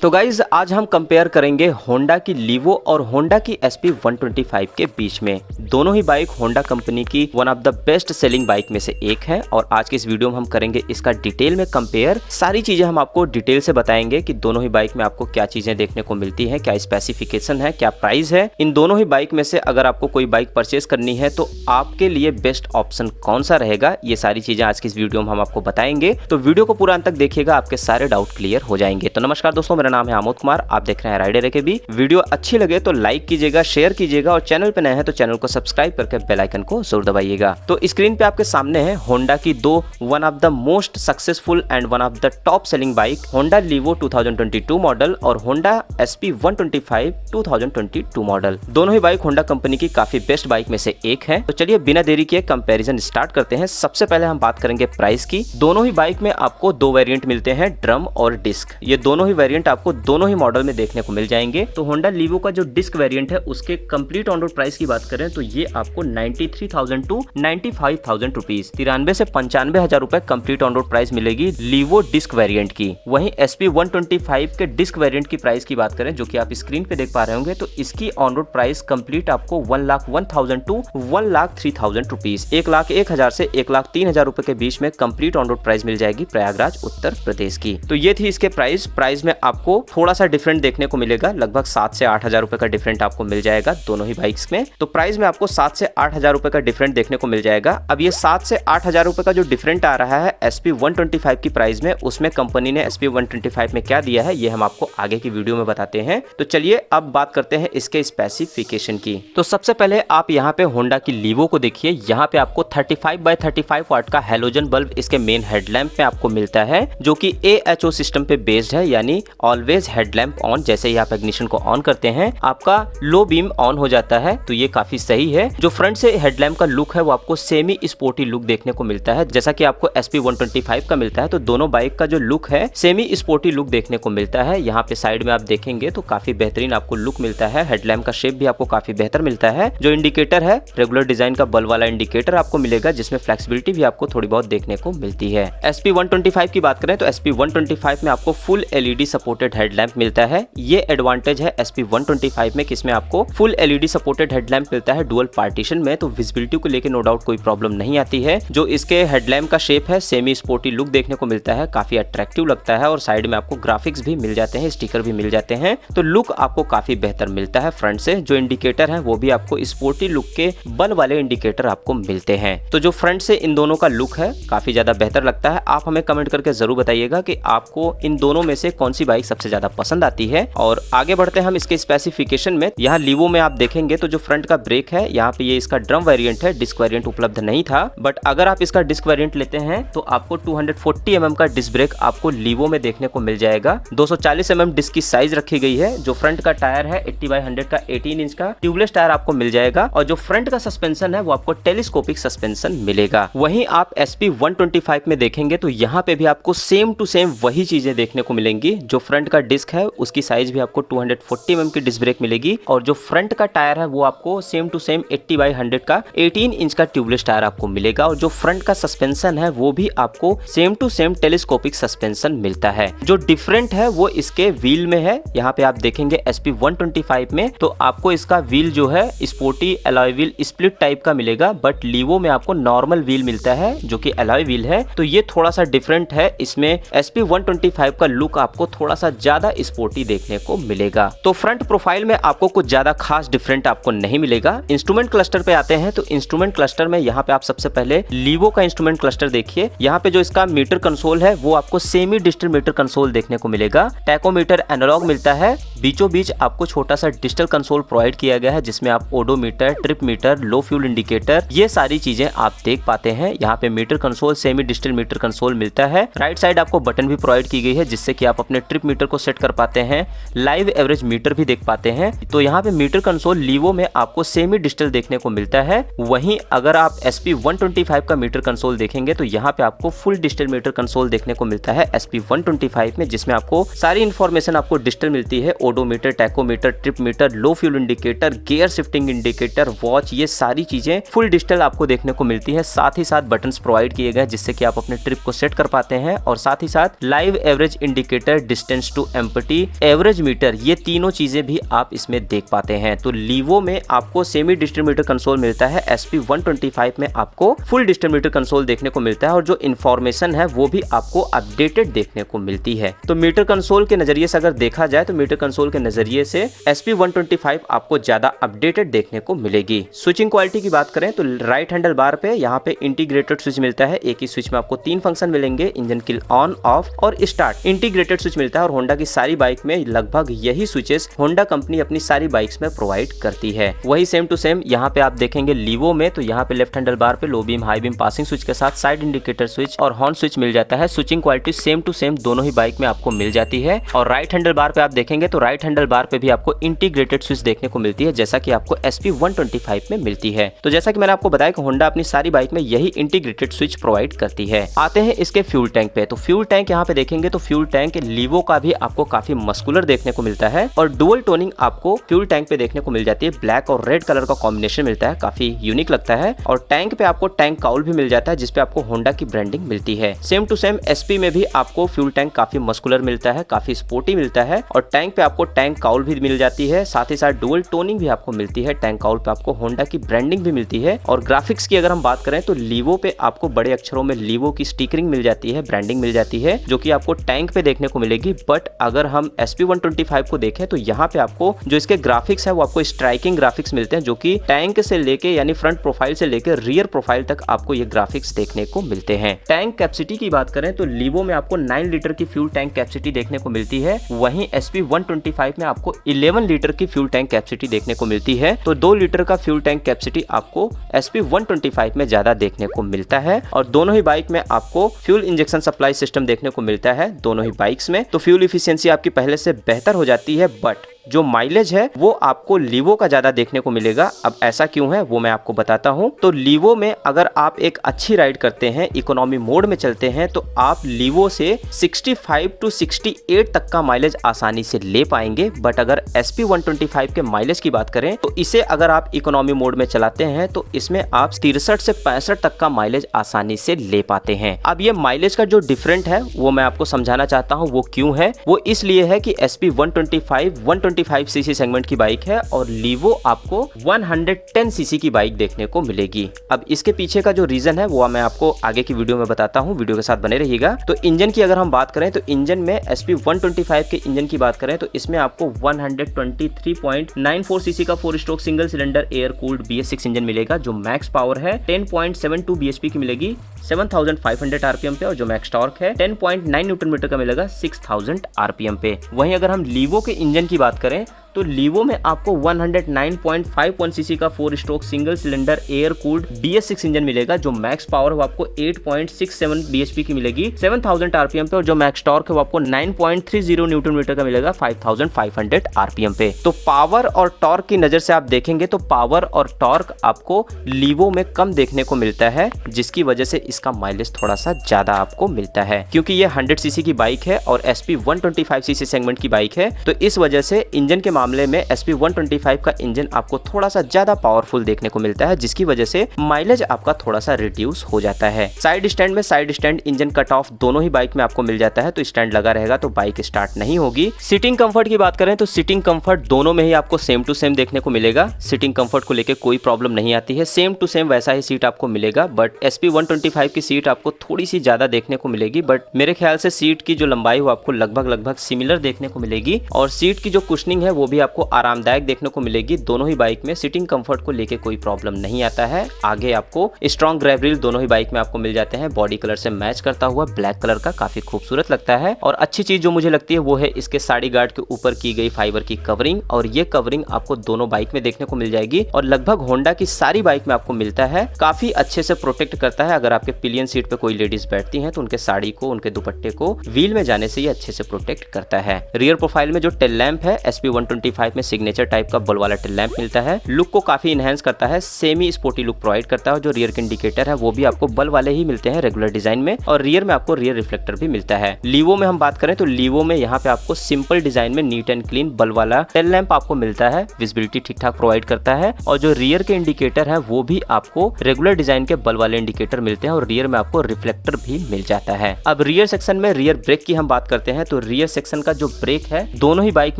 तो गाइज आज हम कंपेयर करेंगे होंडा की लीवो और होंडा की SP 125 के बीच में। दोनों ही बाइक होंडा कंपनी की one of the best selling bike में से एक है और आज के इस वीडियो में हम करेंगे इसका डिटेल में कंपेयर। सारी चीजें हम आपको डिटेल से बताएंगे कि दोनों ही बाइक में आपको क्या चीजें देखने को मिलती है, क्या स्पेसिफिकेशन है, क्या प्राइस है। इन दोनों ही बाइक में से अगर आपको कोई बाइक परचेस करनी है तो आपके लिए बेस्ट ऑप्शन कौन सा रहेगा, ये सारी चीजें आज की इस वीडियो में हम आपको बताएंगे। तो वीडियो को पूरा अंत तक देखिएगा, आपके सारे डाउट क्लियर हो जाएंगे। तो नमस्कार दोस्तों, मेरा नाम है आमोद कुमार, आप देख रहे हैं राइडर एकेबी। वीडियो अच्छी लगे तो लाइक कीजिएगा, शेयर कीजिएगा और चैनल पे नए हैं तो चैनल को सब्सक्राइब करके बेल आइकन को जरूर दबाइएगा। तो स्क्रीन पे आपके सामने है होंडा की दो one of the most successful and one of the top selling bike, Honda Livo 2022 model और होंडा SP 125 2022 मॉडल। दोनों ही बाइक होंडा कंपनी की काफी बेस्ट बाइक में से एक है। तो चलिए बिना देरी किए कंपैरिजन स्टार्ट करते हैं। सबसे पहले हम बात करेंगे प्राइस की। दोनों ही बाइक में आपको दो वेरिएंट मिलते हैं, ड्रम और डिस्क। ये दोनों ही वेरिएंट आपको दोनों ही मॉडल में देखने को मिल जाएंगे। तो होंडा लीवो का जो डिस्क वेरिएंट है उसके कंप्लीट ऑन रोड प्राइस की बात करें तो ये आपको 93,000 टू 95,000 रुपीज, 93 से 95,000 रुपए कंप्लीट ऑन रोड प्राइस मिलेगी लीवो डिस्क वेरिएंट की। वहीं SP 125 के डिस्क वेरिएंट की प्राइस की बात करें, जो कि आप स्क्रीन पे देख पा रहे होंगे, तो इसकी ऑन रोड प्राइस कंप्लीट आपको 1,01,000 टू 1,03,000 रुपीज, 1,01,000 से 1,03,000 रुपए के बीच में कंप्लीट ऑन रोड प्राइस मिल जाएगी प्रयागराज उत्तर प्रदेश की। तो ये थी इसके प्राइस में आपको थोड़ा सा डिफरेंट देखने को मिलेगा, लगभग 7 से 8,000 रुपए का डिफरेंट आपको मिल जाएगा दोनों ही बाइक्स में। तो प्राइस में आपको 7 से 8,000 रुपए का डिफरेंट देखने को मिल जाएगा। अब ये 7 से 8,000 रुपए का जो डिफरेंट आ रहा है SP 125 की प्राइस में, उसमें कंपनी ने SP 125 में क्या दिया है ये हम आपको आगे की वीडियो में बताते हैं। तो चलिए अब बात करते हैं इसके स्पेसिफिकेशन की। तो सबसे पहले आप यहाँ पे होंडा की लीवो को देखिए। यहाँ पे आपको 35x35 वाट का हेलोजन बल्ब इसके मेन हेडलैम्प में आपको मिलता है, जो कि AHO सिस्टम पे बेस्ड है, यानी ऑलवेज हेडलैम्प ऑन। जैसे ही आप इग्निशन को ऑन करते हैं आपका लो बीम ऑन हो जाता है, तो ये काफी सही है। जो फ्रंट से हेडलैम्प का लुक है वो आपको सेमी स्पोर्टी लुक देखने को मिलता है, जैसा कि आपको SP 125 का मिलता है। तो दोनों बाइक का जो लुक है सेमी स्पोर्टी लुक देखने को मिलता है। यहाँ पे साइड में आप देखेंगे तो काफी बेहतरीन आपको लुक मिलता है। हेडलैम्प का शेप भी आपको काफी बेहतर मिलता है। जो इंडिकेटर है रेगुलर डिजाइन का बल्ब वाला इंडिकेटर आपको मिलेगा, जिसमें फ्लेक्सिबिलिटी भी आपको थोड़ी बहुत देखने को मिलती है। SP 125 की बात करें तो SP 125 में आपको फुल LED सपोर्टेड हेडलैम्प मिलता है। ये एडवांटेज है SP 125 में, किसमें आपको फुल LED सपोर्टेड हेडलैम्प मिलता है डुअल पार्टीशन में। तो विजिबिलिटी को लेकर नो डाउट कोई प्रॉब्लम नहीं आती है। जो इसके हेडलैम्प का शेप है सेमी स्पोर्टी लुक देखने को मिलता है, काफी अट्रैक्टिव लगता है और साइड में आपको ग्राफिक्स भी मिल जाते हैं, स्टिकर भी मिल जाते हैं। तो लुक आपको काफी बेहतर मिलता है फ्रंट से। जो इंडिकेटर है वो भी आपको स्पोर्टी लुक के बल वाले इंडिकेटर आपको मिलते हैं। तो जो फ्रंट से इन दोनों का लुक है काफी ज्यादा बेहतर लगता है। आप हमें कमेंट करके जरूर बताइएगा कि आपको इन दोनों में से कौन सी बाइक सबसे ज्यादा पसंद आती है। और आगे बढ़ते हैं हम इसके स्पेसिफिकेशन में। यहाँ लीवो में आप देखेंगे तो जो फ्रंट का ब्रेक है यहाँ पे ये इसका ड्रम वेरिएंट है, डिस्क वेरिएंट उपलब्ध नहीं था। बट अगर आप इसका डिस्क वेरिएंट लेते हैं तो आपको 240 mm का डिस्क ब्रेक आपको लीवो में देखने को मिल जाएगा। 240 mm डिस्क की साइज रखी गई है। जो फ्रंट का टायर है 80/100 का 18 इंच का ट्यूबलेस टायर आपको मिल जाएगा और जो फ्रंट का सस्पेंशन है वो आपको टेलीस्कोपिक सस्पेंशन मिलेगा। वहीं आप SP 125 में देखेंगे तो यहाँ पे भी आपको सेम टू सेम वही चीजें देखने को मिलेंगी। जो फ्रंट का डिस्क है उसकी साइज भी आपको 240 mm की डिस्क ब्रेक मिलेगी और जो फ्रंट का टायर है वो आपको सेम टू सेम 80/100 का 18 इंच का ट्यूबलेस टायर आपको मिलेगा और जो फ्रंट का सस्पेंशन है वो भी आपको same to same telescopic suspension मिलता है। जो डिफरेंट है वो इसके व्हील में है। यहाँ पे आप देखेंगे SP 125 में तो आपको इसका व्हील जो है sporty alloy wheel split type का मिलेगा, बट लीवो में आपको नॉर्मल व्हील मिलता है जो कि अलॉय व्हील है। तो ये थोड़ा सा डिफरेंट है। इसमें SP 125 का लुक आपको थोड़ा सा ज्यादा स्पोर्टी देखने को मिलेगा। तो फ्रंट प्रोफाइल में आपको कुछ ज्यादा खास डिफरेंट आपको नहीं मिलेगा। इंस्ट्रूमेंट क्लस्टर पे आते हैं तो इंस्ट्रूमेंट क्लस्टर में यहाँ पे आप सबसे पहले लीवो का इंस्ट्रूमेंट क्लस्टर देखिए। यहाँ पे जो इसका मीटर कंसोल है वो आपको सेमी डिजिटल मीटर कंसोल देखने को मिलेगा। टैकोमीटर एनालॉग मिलता है। बीचों बीच आपको छोटा सा डिजिटल कंसोल प्रोवाइड किया गया है, जिसमें आप ओडोमीटर, ट्रिप मीटर, लो फ्यूल इंडिकेटर, ये सारी चीजें आप देख पाते हैं। यहाँ पे meter console, semi digital meter console मिलता है। राइट साइड आपको बटन भी प्रोवाइड की गई है, जिससे कि आप अपने ट्रिप मीटर को सेट कर पाते हैं, लाइव एवरेज मीटर भी देख पाते हैं। तो यहाँ पे मीटर कंसोल लीवो में आपको सेमी डिजिटल देखने को मिलता है। वहीं अगर आप SP 125 का मीटर कंसोल देखेंगे तो यहाँ पे आपको फुल डिजिटल मीटर कंसोल देखने को मिलता है SP 125 में, जिसमें आपको सारी इंफॉर्मेशन आपको डिजिटल मिलती है। ओडोमीटर, टैकोमीटर, ट्रिप मीटर, लो fuel indicator, gear shifting indicator, watch, ये सारी चीजें फुल डिजिटल आपको देखने को मिलती है। साथ ही साथ बटन्स प्रोवाइड किए गए जिससे कि आप अपने ट्रिप को सेट कर पाते हैं, और साथ ही साथ live average indicator, distance to empty, average meter, ये तीनों चीजें भी आप इसमें देख पाते हैं। तो लीवो में आपको सेमी डिजिटल मीटर कंसोल मिलता है, SP125 में आपको फुल डिजिटल मीटर कंसोल देखने को मिलता है, और जो इंफॉर्मेशन है वो भी आपको अपडेटेड देखने को मिलती है। तो मीटर कंसोल के नजरिए से अगर देखा जाए तो मीटर कंसोल के नजरिए से SP125 आपको ज्यादा अपडेटेड देखने को मिलेगी। स्विचिंग क्वालिटी की बात करें तो राइट हैंडल बार पे यहाँ पे इंटीग्रेटेड स्विच मिलता है। एक ही स्विच में आपको 3 फंक्शन मिलेंगे, इंजन किल, ऑन, ऑफ और स्टार्ट। इंटीग्रेटेड स्विच मिलता है, और होंडा की सारी बाइक में लगभग यही स्विचेस होंडा कंपनी अपनी सारी बाइक्स में प्रोवाइड करती है। वही सेम टू सेम यहाँ पे आप देखेंगे लीवो में, तो यहाँ पे लेफ्ट हैंडल बार पे low beam, high beam, passing switch के साथ साइड इंडिकेटर स्विच और हॉर्न स्विच मिल जाता है। Switching quality same to same दोनों ही बाइक में आपको मिल जाती है। और राइट हैंडल बार पे आप देखेंगे तो राइट हैंडल बार पे भी आपको इंटीग्रेटेड स्विच देखने को मिलती है, जैसा कि आपको SP125 में मिलती है। तो जैसा कि मैंने आपको बताया कि होंडा अपनी सारी बाइक में यही इंटीग्रेटेड स्विच प्रोवाइड करती है। आते हैं इसके फ्यूल टैंक पे। तो फ्यूल टैंक यहाँ पे देखेंगे तो फ्यूल टैंक लीवो का भी आपको काफी मस्कुलर देखने को मिलता है, और डुअल टोनिंग आपको फ्यूल टैंक पे देखने को मिल जाती है। ब्लैक और रेड कलर का कॉम्बिनेशन मिलता है, काफी यूनिक लगता है। और टैंक पे आपको टैंक काउल भी मिल जाता है, जिसपे आपको होंडा की ब्रांडिंग मिलती है। सेम टू सेम SP में भी आपको फ्यूल टैंक काफी मस्कुलर मिलता है, काफी स्पोर्टी मिलता है, और टैंक पे आपको टैंक काउल भी मिल जाती है। साथ ही साथ डुअल टोनिंग भी आपको मिलती है। टैंक काउल पे आपको होंडा की ब्रांडिंग भी मिलती है। और ग्राफिक्स की अगर हम बात करें तो लीवो पे आपको बड़े अक्षरों में लीवो की स्टिकरिंग मिल जाती है, ब्रांडिंग मिल जाती है, जो कि आपको टैंक पे देखने को मिलेगी। बट अगर हम SP125 को देखें तो यहाँ पे आपको जो इसके ग्राफिक्स है वो आपको स्ट्राइकिंग ग्राफिक्स मिलते हैं, जो कि टैंक से लेके यानी फ्रंट प्रोफाइल से लेकर रियर प्रोफाइल तक आपको ये ग्राफिक्स देखने को मिलते हैं। टैंक कैपेसिटी की बात करें तो लीवो में आपको 9 लीटर की फ्यूल टैंक कैपेसिटी देखने को मिलती है, वहीं SP125 में आपको 11 लीटर की फ्यूल टैंक कैपेसिटी देखने को मिलती है। तो 2 लीटर का फ्यूल टैंक कैपेसिटी आपको SP125 में ज्यादा देखने को मिलता है। और दोनों ही बाइक में आपको फ्यूल इंजेक्शन सप्लाई सिस्टम देखने को मिलता है दोनों ही बाइक्स में। तो फ्यूल इफिशियंसी आपकी पहले से बेहतर हो जाती है, बट जो माइलेज है वो आपको लीवो का ज्यादा देखने को मिलेगा। अब ऐसा क्यों है वो मैं आपको बताता हूं। तो लीवो में अगर आप एक अच्छी राइड करते हैं, इकोनॉमी मोड में चलते हैं, तो आप लीवो से 65 to 68 तक का माइलेज आसानी से ले पाएंगे। बट अगर SP125 के माइलेज की बात करें तो इसे अगर आप इकोनॉमी मोड में चलाते हैं तो इसमें आप 63 से 65 तक का माइलेज आसानी से ले पाते हैं। अब ये माइलेज का जो डिफरेंट है वो मैं आपको समझाना चाहता हूँ वो क्यों है। वो इसलिए है कि SP125 125 सीसी सेगमेंट की बाइक है और लीवो आपको 110 सीसी की बाइक देखने को मिलेगी। अब इसके पीछे का जो रीजन है वो मैं आपको आगे की वीडियो में बताता हूँ, वीडियो के साथ बने रहिएगा। तो इंजन की अगर हम बात करें तो इंजन में SP125 के इंजन की बात करें तो इसमें आपको 123.94 सीसी का 4 stroke single cylinder air cooled BS6 engine मिलेगा, जो मैक्स पावर है 10.72 bhp की मिलेगी 7500 आरपीएम पे, और जो मैक्स टॉर्क है 10.9 न्यूटन मीटर का मिलेगा 6000 आरपीएम पे। वहीं अगर हम लीवो के इंजन की बात करें तो लीवो में आपको 109.51 सीसी का 4 stroke single cylinder air cooled BS6 engine मिलेगा, जो मैक्स पावर है आपको 8.67 bhp की मिलेगी 7000 आरपीएम पे, और जो मैक्स टॉर्क है वो आपको 9.30 न्यूटन मीटर का मिलेगा 5500 आरपीएम पे। तो पावर और टॉर्क की नजर से आप देखेंगे तो पावर और टॉर्क आपको लीवो में कम देखने को मिलता है, जिसकी वजह से इसका माइलेज थोड़ा सा ज्यादा आपको मिलता है। क्योंकि ये 100 सीसी की बाइक है और SP125 सीसी सेगमेंट की बाइक है, तो इस वजह से इंजन के मामले में SP125 का इंजन आपको थोड़ा सा ज्यादा पावरफुल देखने को मिलता है, जिसकी वजह से माइलेज आपका थोड़ा सा रिड्यूस हो जाता है। साइड स्टैंड में side stand engine cut off दोनों ही बाइक में आपको मिल जाता है, तो स्टैंड लगा रहेगा तो बाइक स्टार्ट नहीं होगी। सीटिंग कंफर्ट की बात करें तो सीटिंग कंफर्ट दोनों में ही आपको सेम टू सेम देखने को मिलेगा। सीटिंग कंफर्ट को लेकर कोई प्रॉब्लम नहीं आती है, सेम टू सेम वैसा ही सीट आपको मिलेगा। बट SP125 की सीट आपको थोड़ी सी ज्यादा देखने को मिलेगी, बट मेरे ख्याल से सीट की जो लंबाई वो आपको लगभग सिमिलर देखने को मिलेगी, और सीट की जो कुशनिंग है वो भी आपको आरामदायक देखने को मिलेगी। दोनों ही बाइक में सीटिंग कंफर्ट को लेके कोई प्रॉब्लम नहीं आता है। आगे आपको स्ट्रॉन्ग ग्रैब रिल दोनों ही बाइक में आपको मिल जाते हैं, बॉडी कलर से मैच करता हुआ ब्लैक कलर का, काफी खूबसूरत लगता है। और अच्छी चीज जो मुझे लगती है वो है इसके साइड गार्ड के ऊपर की गई फाइबर की कवरिंग, और ये कवरिंग आपको दोनों बाइक में देखने को मिल जाएगी और लगभग होंडा की सारी बाइक में आपको मिलता है। काफी अच्छे से प्रोटेक्ट करता है। अगर आपके पिलियन सीट पे कोई लेडीज बैठती हैं तो उनके साड़ी को, उनके दुपट्टे को व्हील में जाने से ये अच्छे से प्रोटेक्ट करता है। रियर प्रोफाइल में जो टेल लैंप है SP125 125 में सिग्नेचर टाइप का बल वाला टेल लैंप मिलता है। लुक को काफी इनहेंस करता है, सेमी स्पोर्टी लुक प्रोवाइड करता है। जो रियर के इंडिकेटर है वो भी आपको बल वाले ही मिलते हैं रेगुलर डिजाइन में, और रियर में आपको रियर रिफ्लेक्टर भी मिलता है। लीवो में हम बात करें तो लीवो में यहाँ पे आपको सिंपल डिजाइन में नीट एंड क्लीन बल वाला टेल लैंप आपको मिलता है, विजिबिलिटी ठीक ठाक प्रोवाइड करता है। और जो रियर के इंडिकेटर है वो भी आपको रेगुलर डिजाइन के बल वाले इंडिकेटर मिलते हैं, और रियर में आपको रिफ्लेक्टर भी मिल जाता है। अब रियर सेक्शन में रियर ब्रेक की हम बात करते हैं तो रियर सेक्शन का जो ब्रेक है दोनों ही बाइक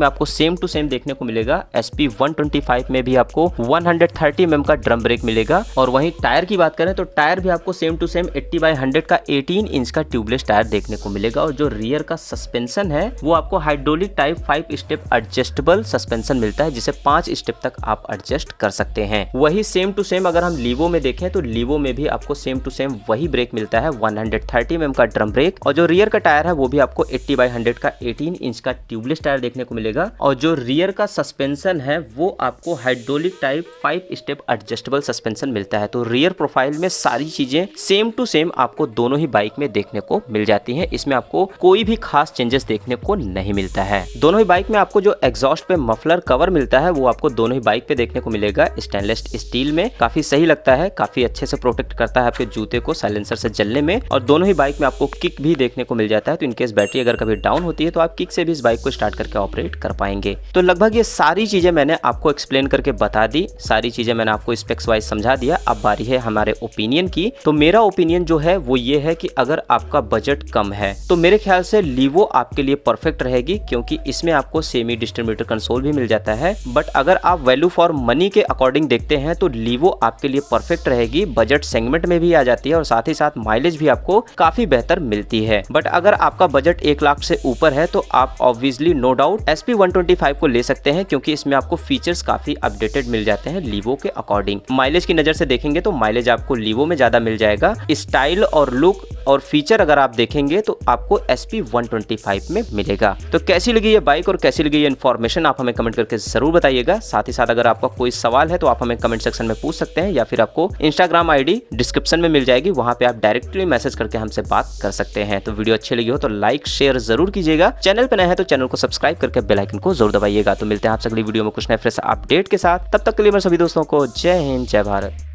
में आपको सेम टू सेम देखने को मिलेगा। SP 125 में भी आपको 130 mm का ड्रम ब्रेक मिलेगा। और वहीं टायर की बात करें तो टायर भी आपको सेम टू सेम 80/100 का 18 इंच का ट्यूबलेस टायर देखने को मिलेगा। और जो रियर का सस्पेंशन है वो आपको hydraulic type 5 step adjustable suspension मिलता है, जिसे 5 स्टेप तक आप एडजस्ट कर सकते हैं। वही सेम टू सेम अगर हम लीवो में देखें तो लीवो में भी आपको सेम टू सेम वही ब्रेक मिलता है, 130 mm का ड्रम ब्रेक। और जो रियर का टायर है वो भी आपको 80/100 का 18 इंच का ट्यूबलेस टायर देखने को मिलेगा। और जो रियर का सस्पेंशन है वो आपको hydraulic type 5 step adjustable suspension मिलता है। तो रियर प्रोफाइल में सारी चीजें सेम टू सेम आपको दोनों ही बाइक में देखने को मिल जाती हैं। इसमें आपको कोई भी खास चेंजेस देखने को नहीं मिलता है। दोनों ही बाइक में आपको जो एग्जॉस्ट पे मफलर कवर मिलता है वो आपको दोनों ही बाइक पे देखने को मिलेगा स्टेनलेस स्टील में। काफी सही लगता है, काफी अच्छे से प्रोटेक्ट करता है आपके जूते को साइलेंसर से जलने में। और दोनों ही बाइक में आपको किक भी देखने को मिल जाता है, तो इनकेस बैटरी अगर कभी डाउन होती है तो आप किक से भी इस बाइक को स्टार्ट करके ऑपरेट कर पाएंगे। तो लगभग ये सारी चीजें मैंने आपको एक्सप्लेन करके बता दी, सारी चीजें मैंने आपको स्पेक्स वाइज समझा दिया। अब बारी है हमारे ओपिनियन की। तो मेरा ओपिनियन जो है वो ये है कि अगर आपका बजट कम है तो मेरे ख्याल से लीवो आपके लिए परफेक्ट रहेगी, क्योंकि इसमें आपको सेमी डिस्ट्रीब्यूटर कंसोल भी मिल जाता है। बट अगर आप वैल्यू फॉर मनी के अकॉर्डिंग देखते हैं तो लीवो आपके लिए परफेक्ट रहेगी, बजट सेगमेंट में भी आ जाती है और साथ ही साथ माइलेज भी आपको काफी बेहतर मिलती है। बट अगर आपका बजट 1 लाख से ऊपर है तो आप ऑब्वियसली नो डाउट SP 125 को ले सकते हैं, क्योंकि इसमें आपको फीचर्स काफी अपडेटेड मिल जाते हैं लीवो के अकॉर्डिंग। माइलेज की नजर से देखेंगे तो माइलेज आपको लीवो में ज्यादा मिल जाएगा। स्टाइल और लुक और फीचर अगर आप देखेंगे तो आपको SP 125 में मिलेगा। तो कैसी लगी ये बाइक और कैसी लगी ये इन्फॉर्मेशन आप हमें कमेंट करके जरूर बताइएगा। साथ ही साथ अगर आपका कोई सवाल है तो आप हमें कमेंट सेक्शन में पूछ सकते हैं, या फिर आपको इंस्टाग्राम ID डिस्क्रिप्शन में मिल जाएगी, वहां पे आप डायरेक्टली मैसेज करके हमसे बात कर सकते हैं। तो वीडियो अच्छी लगी हो तो लाइक शेयर जरूर कीजिएगा। चैनल पे नए हैं तो चैनल को सब्सक्राइब करके बेल आइकन को जरूर दबाइएगा। तो मिलते हैं आपसे अगली वीडियो में कुछ नए फ्रेश अपडेट के साथ। तब तक के लिए मैं सभी दोस्तों को जय हिंद, जय भारत।